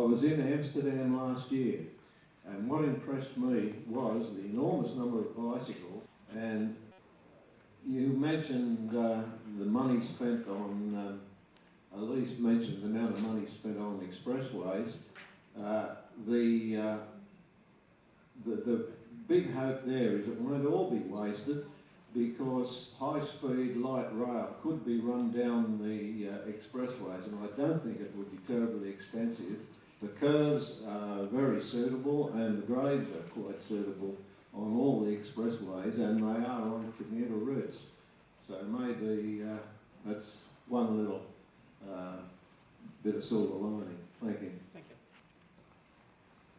was in Amsterdam last year, and what impressed me was the enormous number of bicycles. And you mentioned the money spent on, Elise mentioned the amount of money spent on expressways. The big hope there is it won't all be wasted, because high-speed light rail could be run down the expressways, and I don't think it would be terribly expensive. The curves are very suitable, and the grades are quite suitable on all the expressways, and they are on commuter routes. So maybe that's one little bit of silver lining. Thank you. Thank you.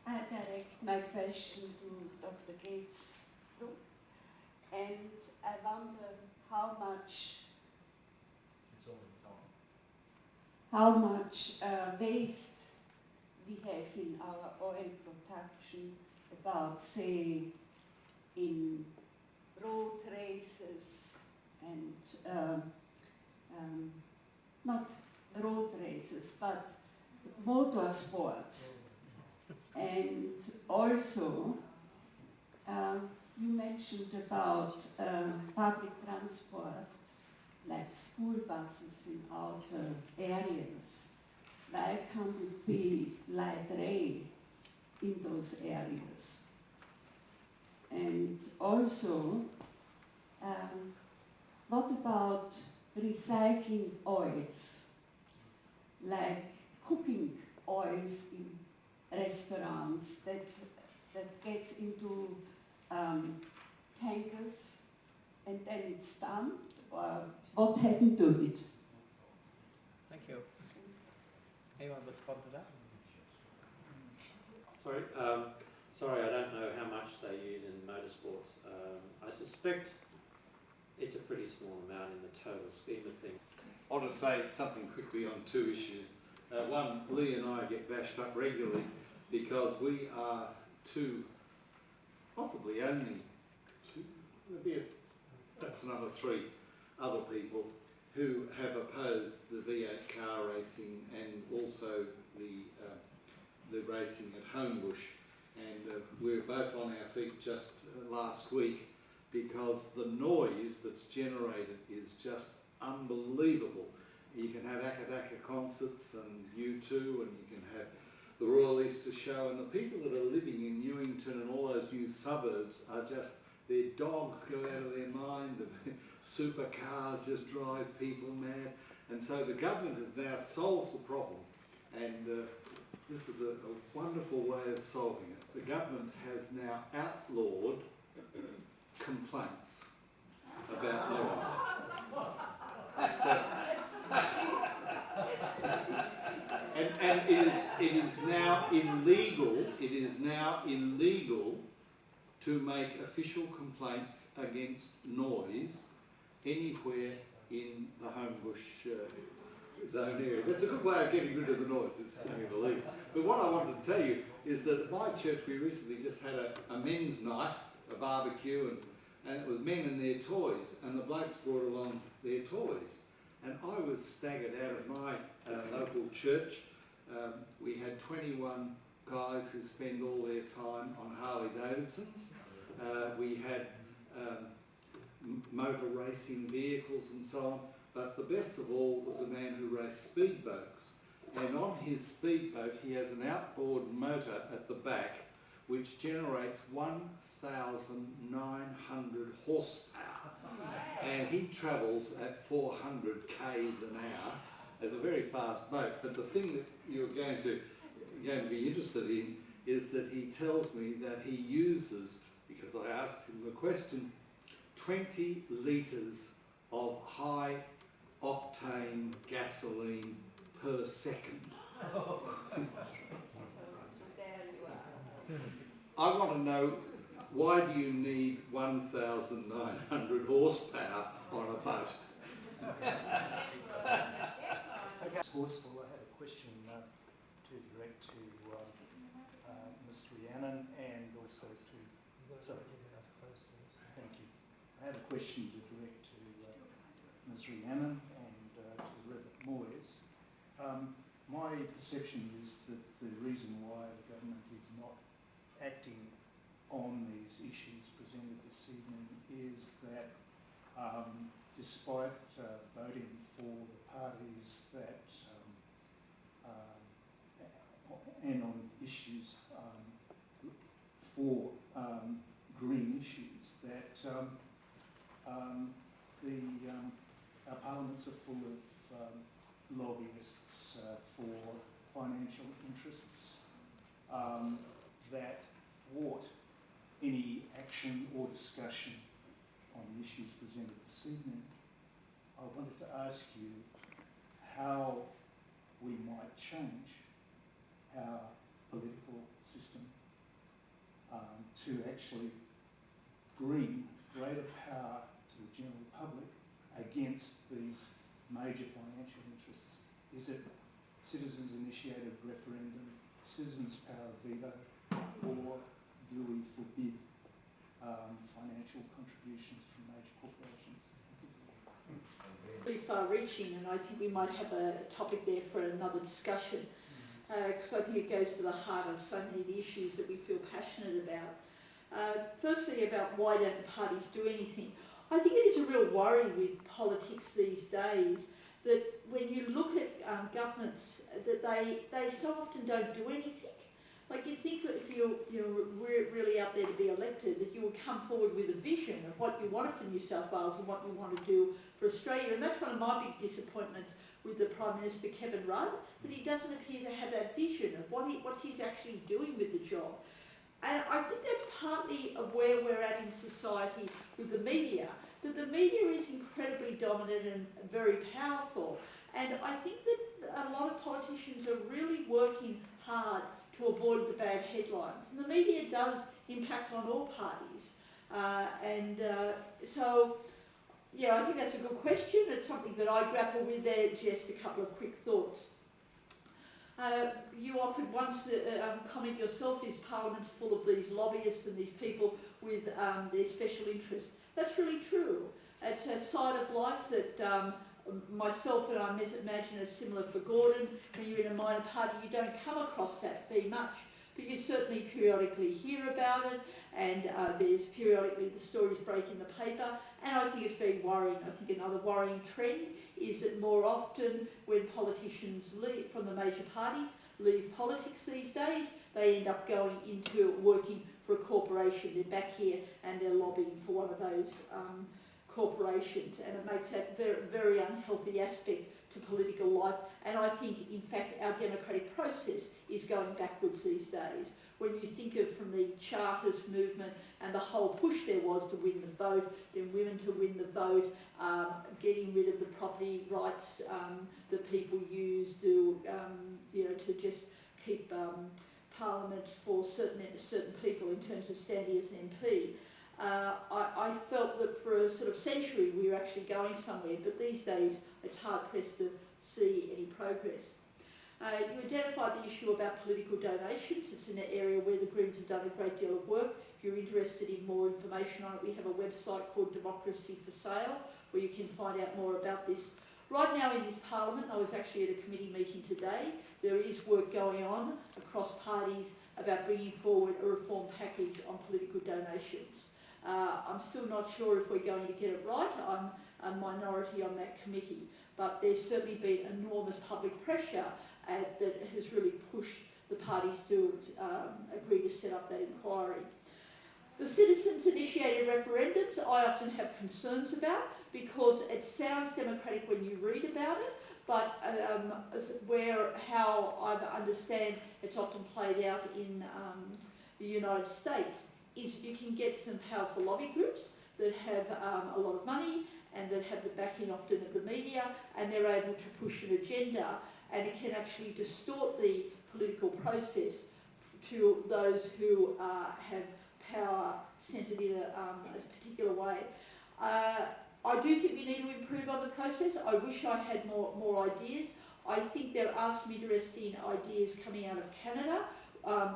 I direct my question to Dr. Gates, and I wonder how much waste we have in our oil production, about, say, in road races and not road races, but motorsports. And also, you mentioned about public transport, like school buses in outer areas. Why can't it be light rail in those areas? And also, what about recycling oils, like cooking oils in restaurants that gets into tankers and then it's dumped? Or what happened to it? Thank you. Anyone respond to that? Sorry, I don't know how much they use in motorsports. I suspect it's a pretty small amount in the total scheme of things. I want to say something quickly on two issues. One, Lee and I get bashed up regularly because we are two, possibly only two, maybe perhaps another three other people who have opposed the V8 car racing and also the racing at Homebush. And we were both on our feet just last week because the noise that's generated is just unbelievable. You can have Akadaka concerts and U2, and you can have the Royal Easter Show, and the people that are living in Newington and all those new suburbs are just, their dogs go out of their mind, the supercars just drive people mad. And so the government has now solved the problem, and this is a wonderful way of solving it. The government has now outlawed complaints about noise. And it is now illegal. It is now illegal to make official complaints against noise anywhere in the Homebush zone area. That's a good way of getting rid of the noise. It's illegal. But what I wanted to tell you is that at my church we recently just had a men's night, a barbecue, and it was men and their toys, and the blokes brought along their toys. And I was staggered out of my local church. We had 21 guys who spend all their time on Harley Davidsons. We had motor racing vehicles and so on. But the best of all was a man who raced speedboats. And on his speedboat he has an outboard motor at the back which generates 1,900 horsepower. And he travels at 400 k's an hour as a very fast boat. But the thing that you're going to be interested in is that he tells me that he uses, because I asked him the question, 20 litres of high octane gasoline per second. I want to know, why do you need 1,900 horsepower on a boat? Horseful, I had a question to direct to Ms. Rhiannon and also to... Sorry. Thank you. I have a question to direct to Ms. Rhiannon and to Reverend Moyes. my perception is that the reason why the government is not acting on these issues presented this evening is that despite voting for the parties that and on issues for green issues, that our parliaments are full of lobbyists for financial interests that thwart any action or discussion on the issues presented this evening. I wanted to ask you how we might change our political system to actually bring greater power to the general public against these major financial interests. Is it citizens-initiated referendum, citizens' power of veto, or do we forbid financial contributions from major corporations? Pretty far-reaching, and I think we might have a topic there for another discussion, because I think it goes to the heart of so many of the issues that we feel passionate about. Firstly, about why don't the parties do anything? I think it is a real worry with politics these days that when you look at governments, that they so often don't do anything. Like, you think that if you're really out there to be elected, that you will come forward with a vision of what you want for New South Wales and what you want to do for Australia. And that's one of my big disappointments with the Prime Minister, Kevin Rudd, that he doesn't appear to have that vision of what he's actually doing with the job. And I think that's partly of where we're at in society with the media, that the media is incredibly dominant and very powerful. And I think that a lot of politicians are really working hard to avoid the bad headlines. And the media does impact on all parties. So, yeah, I think that's a good question. It's something that I grapple with there. Just a couple of quick thoughts. You offered once comment yourself, is Parliament's full of these lobbyists and these people with their special interests. That's really true. It's a side of life that myself and I imagine is similar for Gordon. When you're in a minor party, you don't come across that very much, but you certainly periodically hear about it, and there's periodically the stories break in the paper, and I think it's very worrying. I think another worrying trend is that more often when politicians leave from the major parties, leave politics these days, they end up going into working for a corporation. They're back here and they're lobbying for one of those corporations, and it makes that very, very unhealthy aspect to political life. And I think, in fact, our democratic process is going backwards these days. When you think of from the Chartist movement and the whole push there was to win the vote, then women to win the vote, getting rid of the property rights that people use to, to just keep Parliament for certain people in terms of standing as an MP. I felt that for a sort of century we were actually going somewhere, but these days it's hard-pressed to see any progress. You identified the issue about political donations. It's an area where the Greens have done a great deal of work. If you're interested in more information on it, we have a website called Democracy for Sale, where you can find out more about this. Right now in this Parliament, I was actually at a committee meeting today. There is work going on across parties about bringing forward a reform package on political donations. I'm still not sure if we're going to get it right. I'm a minority on that committee, but there's certainly been enormous public pressure that has really pushed the parties to agree to set up that inquiry. The citizens-initiated referendums I often have concerns about, because it sounds democratic when you read about it, but how I understand it's often played out in the United States is you can get some powerful lobby groups that have a lot of money and that have the backing often of the media, and they're able to push an agenda, and it can actually distort the political process to those who have power centred in a particular way. I do think we need to improve on the process. I wish I had more ideas. I think there are some interesting ideas coming out of Canada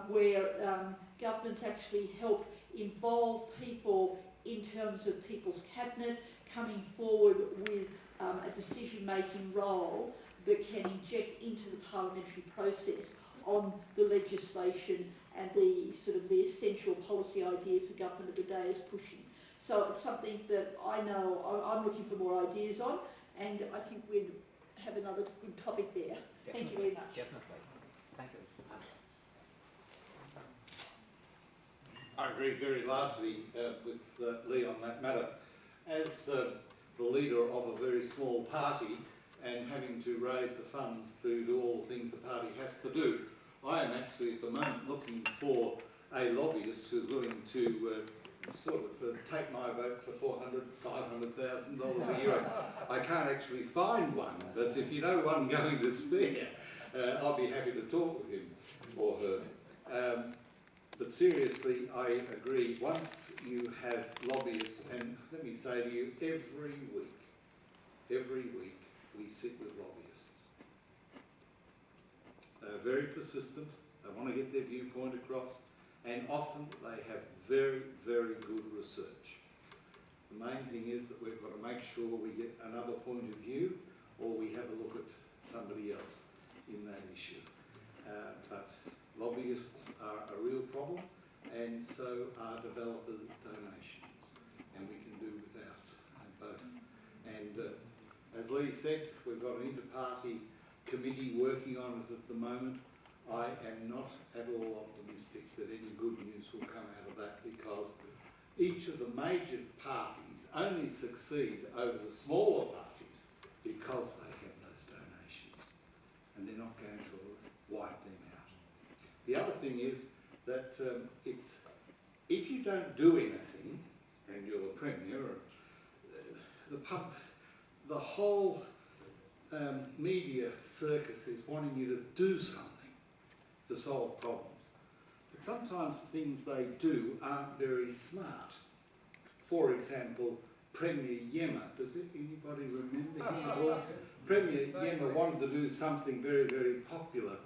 where governments actually help involve people in terms of people's cabinet coming forward with a decision-making role that can inject into the parliamentary process on the legislation and the sort of the essential policy ideas the government of the day is pushing. So it's something that I know I'm looking for more ideas on, and I think we'd have another good topic there. Thank you very much. Definitely. Thank you. I agree very largely with Lee on that matter. As the leader of a very small party and having to raise the funds to do all the things the party has to do, I am actually at the moment looking for a lobbyist who's willing to take my vote for $400,000, $500,000 a year. I can't actually find one, but if you know one going to spare, I'll be happy to talk with him or her. But seriously, I agree. Once you have lobbyists, and let me say to you, every week we sit with lobbyists. They're very persistent. They want to get their viewpoint across, and often they have very, very good research. The main thing is that we've got to make sure we get another point of view, or we have a look at somebody else in that issue. But lobbyists are a real problem, and so are developer donations, and we can do without both. And as Lee said, we've got an inter-party committee working on it at the moment. I am not at all optimistic that any good news will come out of that, because each of the major parties only succeed over the smaller parties because they have those donations, and they're not going to wipe them out. The other thing is that if you don't do anything, and you're the Premier, the whole media circus is wanting you to do something to solve problems. But sometimes the things they do aren't very smart. For example, Premier Yema, does anybody remember him at all? Premier Yema wanted to do something very, very popular.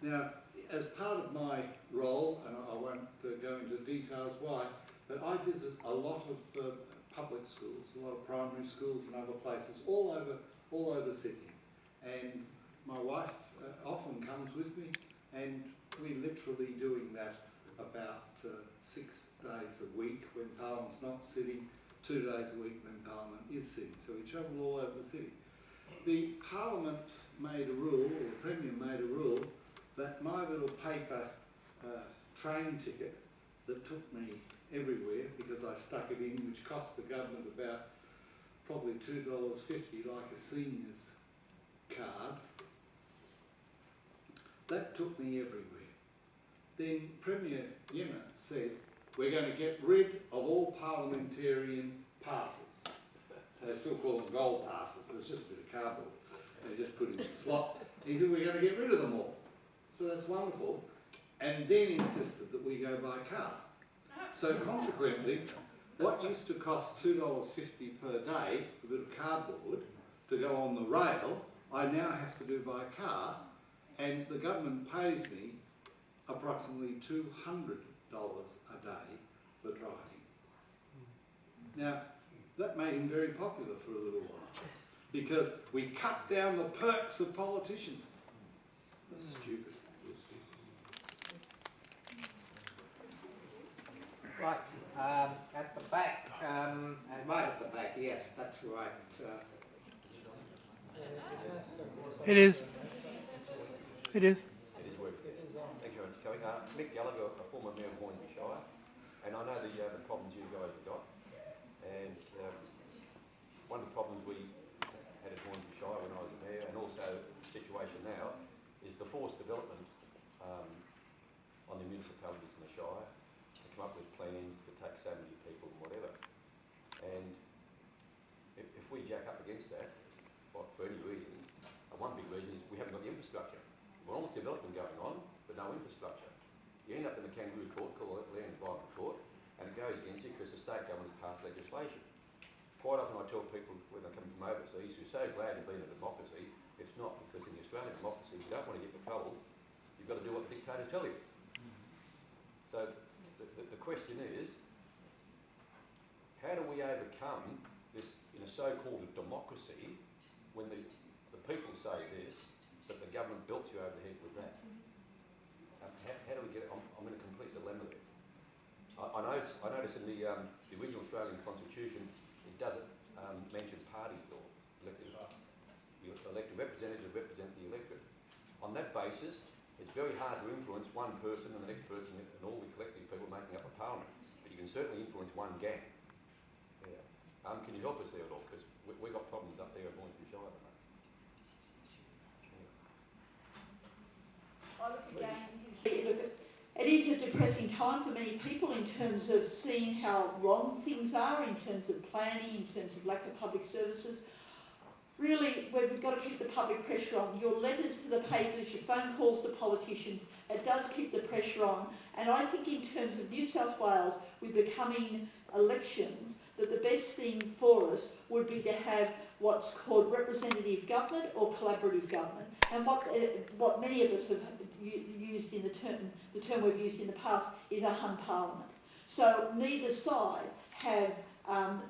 Now, as part of my role, and I won't go into details why, but I visit a lot of public schools, a lot of primary schools and other places all over Sydney. And my wife often comes with me, and we're literally doing that about 6 days a week when Parliament's not sitting, 2 days a week when Parliament is sitting. So we travel all over the city. The Parliament made a rule, or the Premier made a rule, that my little paper train ticket that took me everywhere, because I stuck it in, which cost the government about probably $2.50, like a senior's card, that took me everywhere. Then Premier Yema said, we're going to get rid of all parliamentarian passes. They still call them gold passes, but it's just a bit of cardboard. They just put it in the slot. He said, we're going to get rid of them all. So that's wonderful. And then insisted that we go by car. So consequently, what used to cost $2.50 per day, a bit of cardboard, to go on the rail, I now have to do by car, and the government pays me approximately $200 a day for driving. Now, that made him very popular for a little while, because we cut down the perks of politicians. That's stupid. Right, at the back, and right at the back, yes, that's right. It is. It is. It is working. Thank you very much, Kelly. Mick Gallagher, a former mayor of Hornsby Shire, and I know the problems you guys have got. And one of the problems we had at Hornsby Shire when I was a mayor, and also the situation now, is the forced development on the municipalities in the Shire to come up with plans to take so many people and whatever. And if we jack up against that, for any reason, one big reason is we haven't got the infrastructure. We've got all this development going on, but no infrastructure. You end up in the kangaroo court, called the Land Environment Court, and it goes against you because the state government has passed legislation. Quite often I tell people when they come from overseas who are so glad to be in a democracy, it's not, because in the Australian democracy, if you don't want to get the trouble, you've got to do what the dictators tell you. So the question is, how do we overcome this in a so-called democracy when the people say this, but the government built you over the head with that. How do we get? I'm in a complete dilemma there. I notice in the original Australian Constitution it doesn't mention party law. You elect a representative to represent the electorate. On that basis, it's very hard to influence one person and the next person and all the collective people making up a parliament. But you can certainly influence one gang. Yeah. Can you help us there at all? Because we've got problems up there in Hornsby Shire at the moment. It is a depressing time for many people in terms of seeing how wrong things are, in terms of planning, in terms of lack of public services. Really, we've got to keep the public pressure on. Your letters to the papers, your phone calls to politicians, it does keep the pressure on. And I think in terms of New South Wales, with the coming elections, that the best thing for us would be to have what's called representative government or collaborative government. And what many of us have used in the term we've used in the past is a hung parliament. So neither side have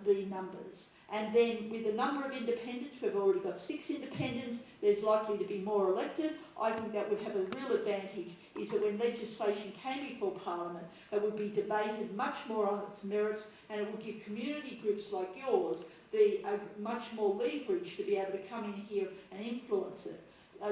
the numbers. And then with the number of independents, we've already got 6 independents, there's likely to be more elected. I think that would have a real advantage, is that when legislation came before Parliament, it would be debated much more on its merits, and it would give community groups like yours much more leverage to be able to come in here and influence it.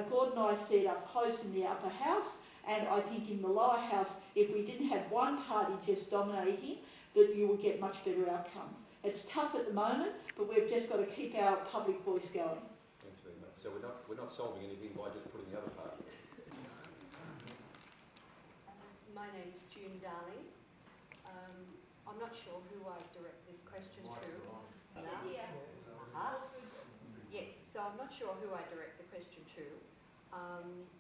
Gordon and I sit up close in the upper house, and I think in the lower house, if we didn't have one party just dominating, that you would get much better outcomes. It's tough at the moment, but we've just got to keep our public voice going. Thanks very much. So we're not solving anything by just putting the other part. My name is June Darling. I'm not sure who I direct this question to. No? Yes, so I'm not sure who I direct the question to.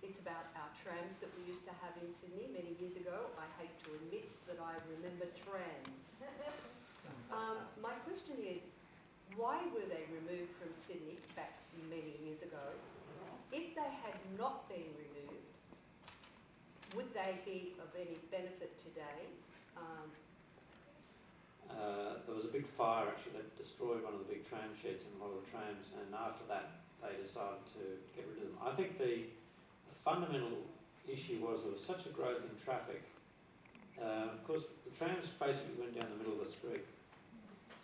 It's about our trams that we used to have in Sydney many years ago. I hate to admit that I remember trams. My question is, why were they removed from Sydney back many years ago? If they had not been removed, would they be of any benefit today? There was a big fire actually that destroyed one of the big tram sheds and a lot of the trams, and after that they decided to get rid of them. I think the fundamental issue was there was such a growth in traffic. Of course, the trams basically went down the middle of the street.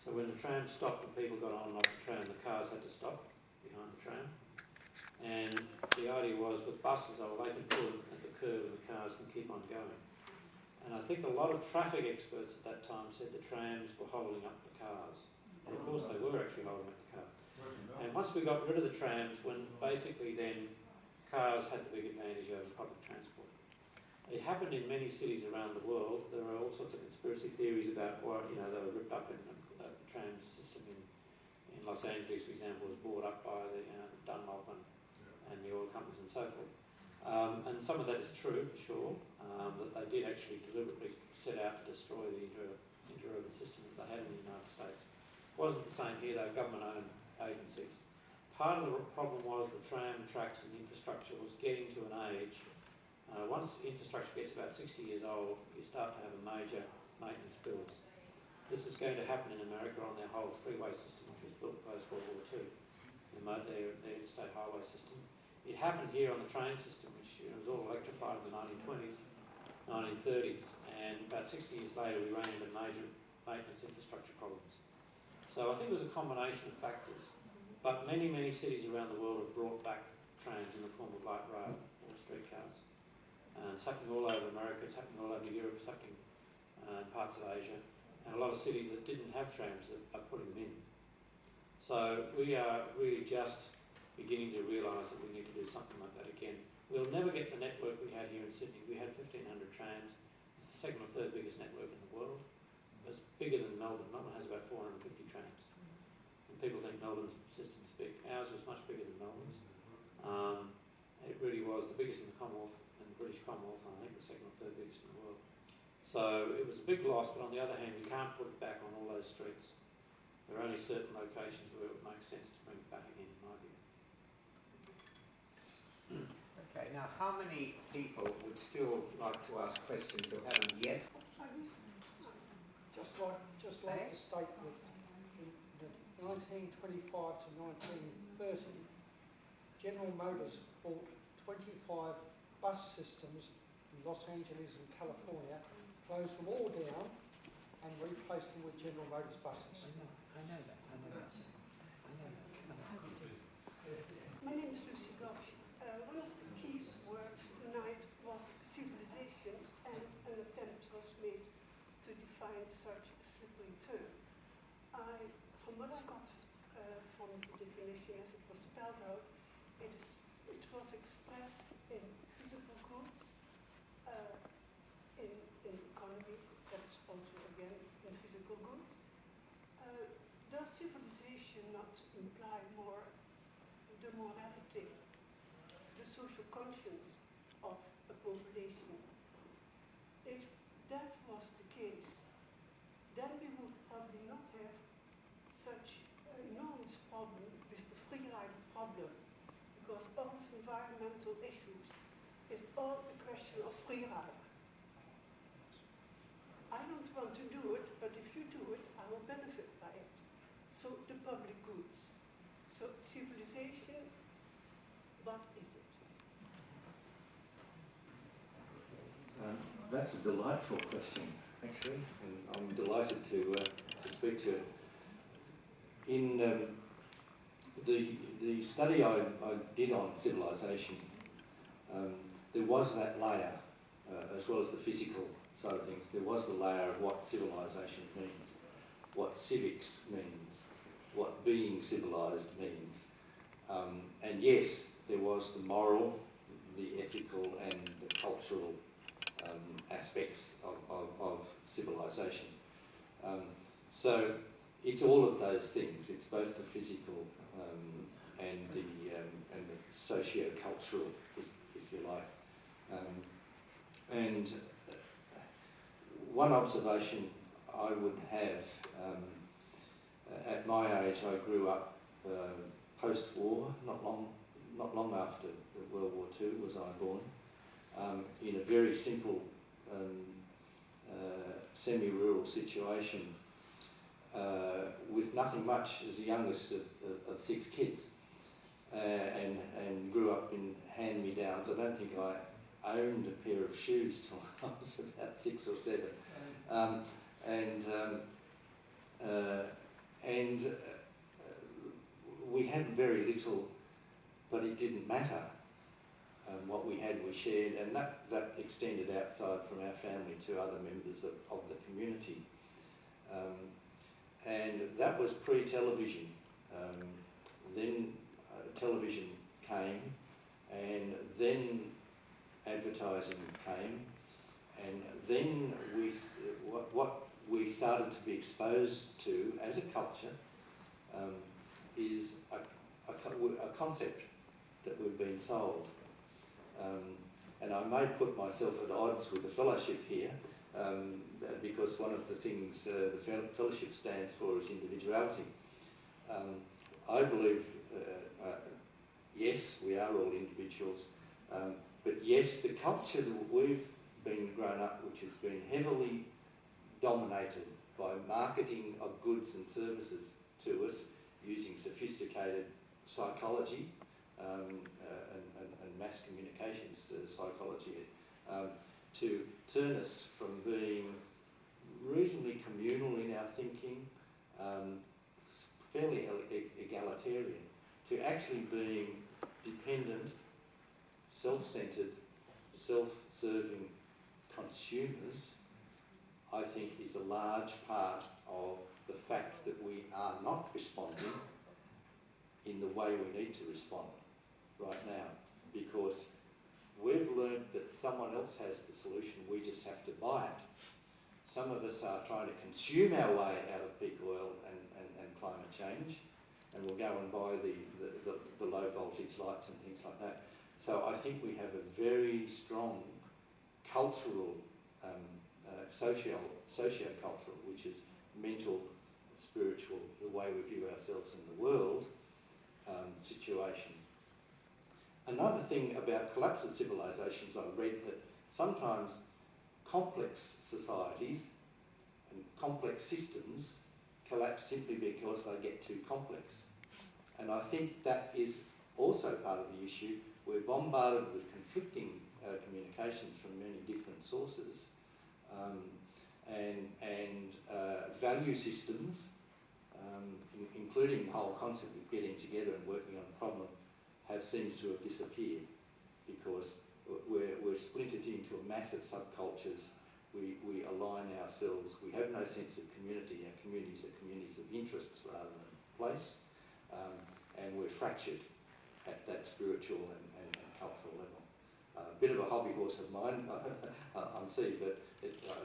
So when the tram stopped and people got on and off the tram, the cars had to stop behind the tram. And the idea was with buses, they can pull at the curb and the cars can keep on going. And I think a lot of traffic experts at that time said the trams were holding up the cars. And of course they were actually holding up the cars. And once we got rid of the trams, when basically then cars had the big advantage over public transport. It happened in many cities around the world. There are all sorts of conspiracy theories about why, they were ripped up in the tram system in Los Angeles, for example, was bought up by the Dunlop and the oil companies and so forth. And some of that is true, for sure, that they did actually deliberately set out to destroy the interurban system that they had in the United States. It wasn't the same here, they were government-owned agencies. Part of the problem was the tram tracks and the infrastructure was getting to an age. Once infrastructure gets about 60 years old, you start to have a major maintenance bills. This is going to happen in America on their whole freeway system, which was built post-World War II, their interstate highway system. It happened here on the train system, which was all electrified in the 1920s, 1930s, and about 60 years later we ran into major maintenance infrastructure problems. So I think it was a combination of factors, but many cities around the world have brought back trams in the form of light rail or streetcars. It's happening all over America, it's happening all over Europe, it's happening in parts of Asia, and a lot of cities that didn't have trams are putting them in. So we are really just beginning to realise that we need to do something like that again. We'll never get the network we had here in Sydney. We had 1,500 trams. It's the second or third biggest network in the world. It's bigger than Melbourne. Melbourne has about 450 trams. And people think Melbourne's system is big. Ours was much bigger than Melbourne's. It really was the biggest in the Commonwealth, in the British Commonwealth, and I think the second or third biggest in the world. So it was a big loss, but on the other hand, we can't put it back on all those streets. There are only certain locations where it would make sense to bring it back again, in my view. Okay, now how many people would still like to ask questions who haven't yet? Just like to state that in 1925 to 1930, General Motors bought 25 bus systems in Los Angeles and California, closed them all down and replaced them with General Motors buses. I know that. My name is Lucy Gosh. One of the key words tonight was civilization, and an attempt was made to define such a slippery term. From what I got from the definition as it was spelled out, it was expressed in physical goods, in economy, that's also again in physical goods. Does civilization not imply more the morality, the social conscience of a population? If that was the case, then we would probably not have such an enormous problem with the free rider problem, because all these environmental issues is all a question of free rider. I don't want to do it, but if you do it, I will benefit by it. So the public goods. So civilization, what is it? That's a delightful question, actually, and I'm delighted to speak to it. In the study I did on civilization, there was that layer, as well as the physical side of things. There was the layer of what civilization means, what civics means, what being civilized means. And yes, there was the moral, the ethical and the cultural aspects of civilization. So it's all of those things. It's both the physical and the socio-cultural, if you like. And one observation I would have, at my age, I grew up post-war, not long after World War II was I born, in a very simple semi-rural situation with nothing much, as the youngest of 6 kids, and grew up in hand-me-downs. I don't think I owned a pair of shoes till I was about 6 or 7. We had very little, but it didn't matter. What we had we shared, and that extended outside from our family to other members of the community. And that was pre-television. Then television came, and then advertising came, and then what we started to be exposed to as a culture is a concept that we've been sold. And I may put myself at odds with the fellowship here, because one of the things the fellowship stands for is individuality. I believe, yes, we are all individuals, but yes, the culture that we've been grown up, which has been heavily dominated by marketing of goods and services to us using sophisticated psychology and mass communications psychology, to turn us from being reasonably communal in our thinking, fairly egalitarian, to actually being dependent, self-centred, self-serving consumers, I think is a large part of the fact that we are not responding in the way we need to respond right now, because we've learned that someone else has the solution, we just have to buy it. Some of us are trying to consume our way out of peak oil and climate change, and we'll go and buy the low voltage lights and things like that. So I think we have a very strong cultural, socio-cultural, which is mental, spiritual, the way we view ourselves in the world, situation. Another thing about collapse of civilizations, I read that sometimes complex societies and complex systems collapse simply because they get too complex. And I think that is also part of the issue. We're bombarded with conflicting communications from many different sources, and value systems, including the whole concept of getting together and working on a problem, seems to have disappeared because we're splintered into massive subcultures. We align ourselves. We have no sense of community. Our communities are communities of interests rather than place, and we're fractured at that spiritual and cultural level. A bit of a hobby horse of mine, I'm seeing, but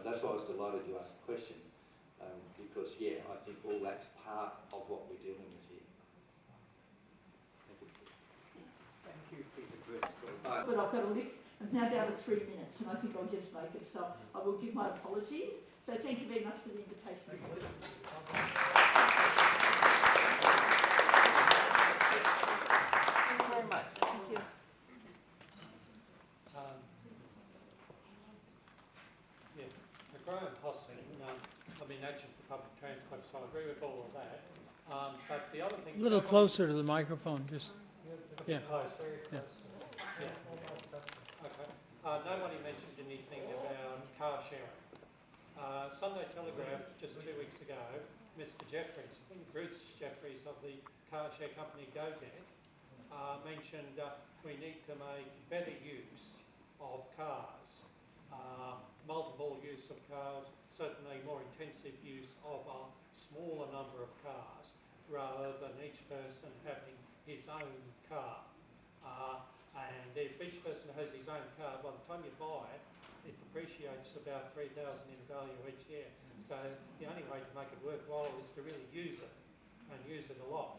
that's why I was delighted you asked the question, because yeah, I think all that's part of what we're dealing with here. Thank you, Peter. But I've got a lift. I'm now down to 3 minutes, and I think I'll just make it. So I will give my apologies. So thank you very much for the invitation. Thank you very much. Thank you. Graham Hosking, I've been agent for public transport, so I agree with all of that. But the other thing... A little closer to the microphone, just... Yeah. Closer. Yeah. Okay. Nobody mentioned anything about car sharing. Sunday Telegraph, just 2 weeks ago, Mr Jeffries, I think Bruce Jeffries of the car share company GoJet, mentioned we need to make better use of cars. Multiple use of cars, certainly more intensive use of a smaller number of cars rather than each person having his own car. And if each person has his own car, by the time you buy it, it depreciates about 3,000 in value each year. So the only way to make it worthwhile is to really use it and use it a lot.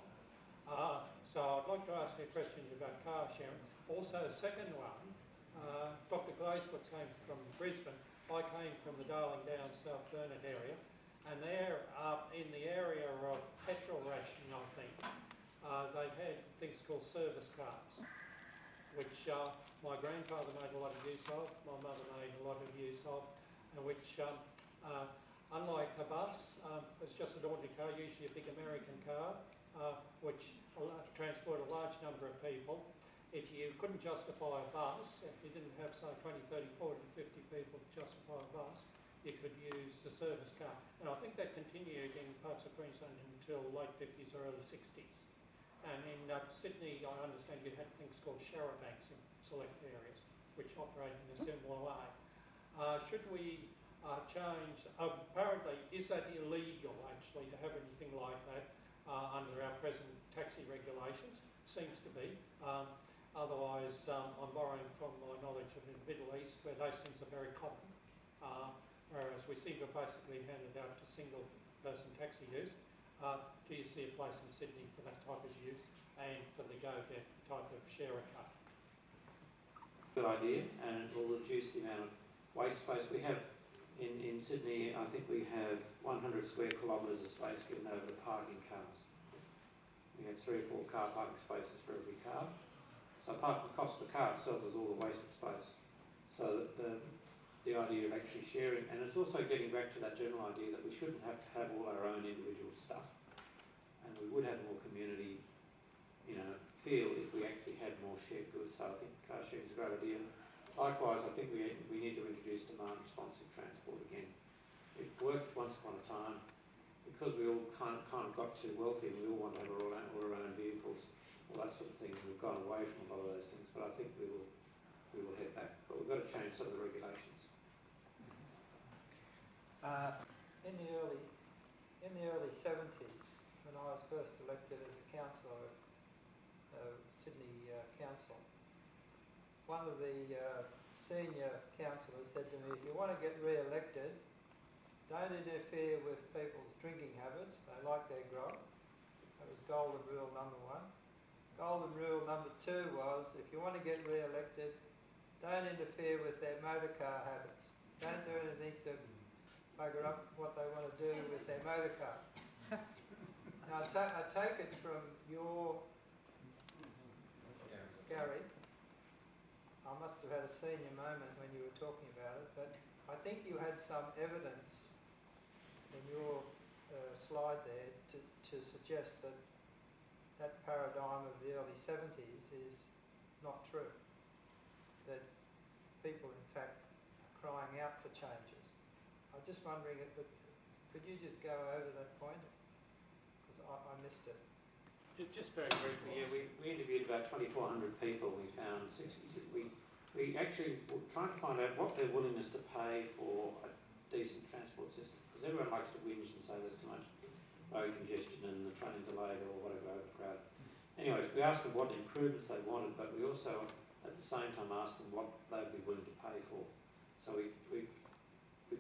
So I'd like to ask you questions about car sharing. Also, a second one, Dr. Glazebrook came from Brisbane. I came from the Darling Downs, South Burnett area, and they're in the area of petrol rationing, I think. They had things called service cars, which my grandfather made a lot of use of, my mother made a lot of use of, and which, unlike a bus, it's just an ordinary car, usually a big American car, which transport a large number of people. If you couldn't justify a bus, if you didn't have, say, 20, 30, 40, 50 people to justify a bus, you could use the service car. And I think that continued in parts of Queensland until late 50s or early 60s. And in Sydney, I understand you had things called charabancs in select areas, which operate in a similar way. Should we change, apparently, is that illegal, actually, to have anything like that under our present taxi regulations? Seems to be. Otherwise, I'm borrowing from my knowledge of the Middle East, where those things are very common, whereas we seem to basically hand it out to single-person taxi use. Do you see a place in Sydney for that type of use and for the GoJet type of sharer car? Good idea, and it will reduce the amount of waste space we have. In Sydney, I think we have 100 square kilometres of space given over to parking cars. We have 3 or 4 car parking spaces for every car. So apart from the cost of the car itself, there's all the wasted space. So that the idea of actually sharing, and it's also getting back to that general idea that we shouldn't have to have all our own individual stuff, and we would have more community, feel if we actually had more shared goods. So I think car sharing is a great idea. Likewise, I think we need to introduce demand responsive transport again. It worked once upon a time because we all kind of got too wealthy and we all want to have all our own vehicles. All that sort of thing. We've gone away from a lot of those things, but I think we will head back. But we've got to change some of the regulations. In the early 70s, when I was first elected as a councillor of Sydney Council, one of the senior councillors said to me, if you want to get re-elected, don't interfere with people's drinking habits. They like their grog. That was golden rule number 1. Golden rule number 2 was, if you want to get re-elected, don't interfere with their motor car habits. Don't do anything to bugger up what they want to do with their motor car. Now, I take it from your... Gary, I must have had a senior moment when you were talking about it, but I think you had some evidence in your slide there to suggest that that paradigm of the early 70s is not true. That people, in fact, are crying out for changes. I'm just wondering, could you just go over that point? Because I missed it. Just very briefly, yeah, we interviewed about 2,400 people. We found 60. We actually were trying to find out what their willingness to pay for a decent transport system, because everyone likes to whinge and say there's too much road congestion and the trains are late or whatever, overcrowded. Anyways, we asked them what improvements they wanted, but we also at the same time asked them what they'd be willing to pay for. So we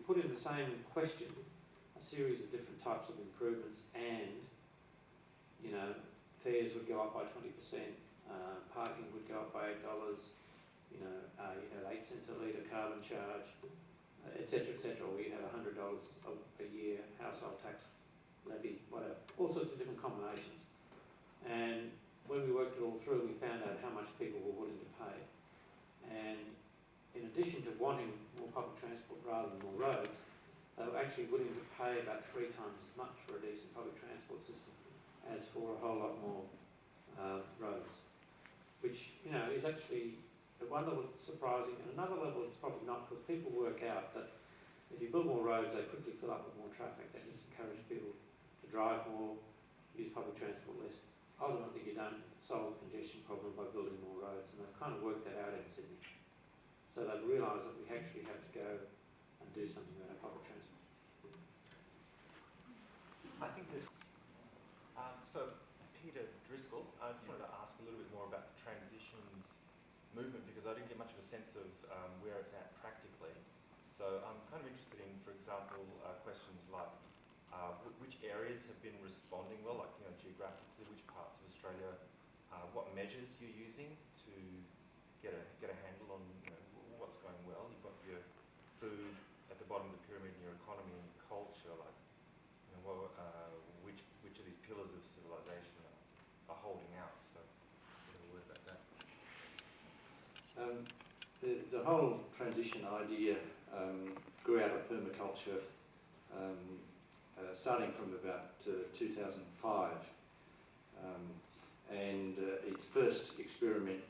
put in the same question a series of different types of improvements, and fares would go up by 20%, parking would go up by $8, you'd have 8 cents a litre carbon charge, etc., etc. Or you'd have $100 a year household tax levy, whatever, all sorts of different combinations. And when we worked it all through, we found out how much people were willing to pay. And in addition to wanting more public transport rather than more roads, they were actually willing to pay about 3 times as much for a decent public transport system as for a whole lot more roads, which is actually at one level it's surprising, and another level it's probably not, because people work out that if you build more roads, they quickly fill up with more traffic. That just encourages people to drive more, use public transport less. Ultimately, you don't solve the congestion problem by building more roads, and they've kind of worked that out in Sydney. So they've realised that we actually have to go and do something about our public transport. I think this it's for Peter Driscoll. I just wanted to ask a little bit more about the transitions movement, because I didn't get much of a sense of where it's at practically. So I'm kind of interested in, for example, questions like which areas have been responding well, like geographically, which parts of Australia, what measures you're using to get a handle on what's going well. You've got your food at the bottom of the pyramid, and your economy and your culture, like which of these pillars of civilization are holding out. So a word about that. The whole transition idea grew out of permaculture, starting from about 2005, and its first experiment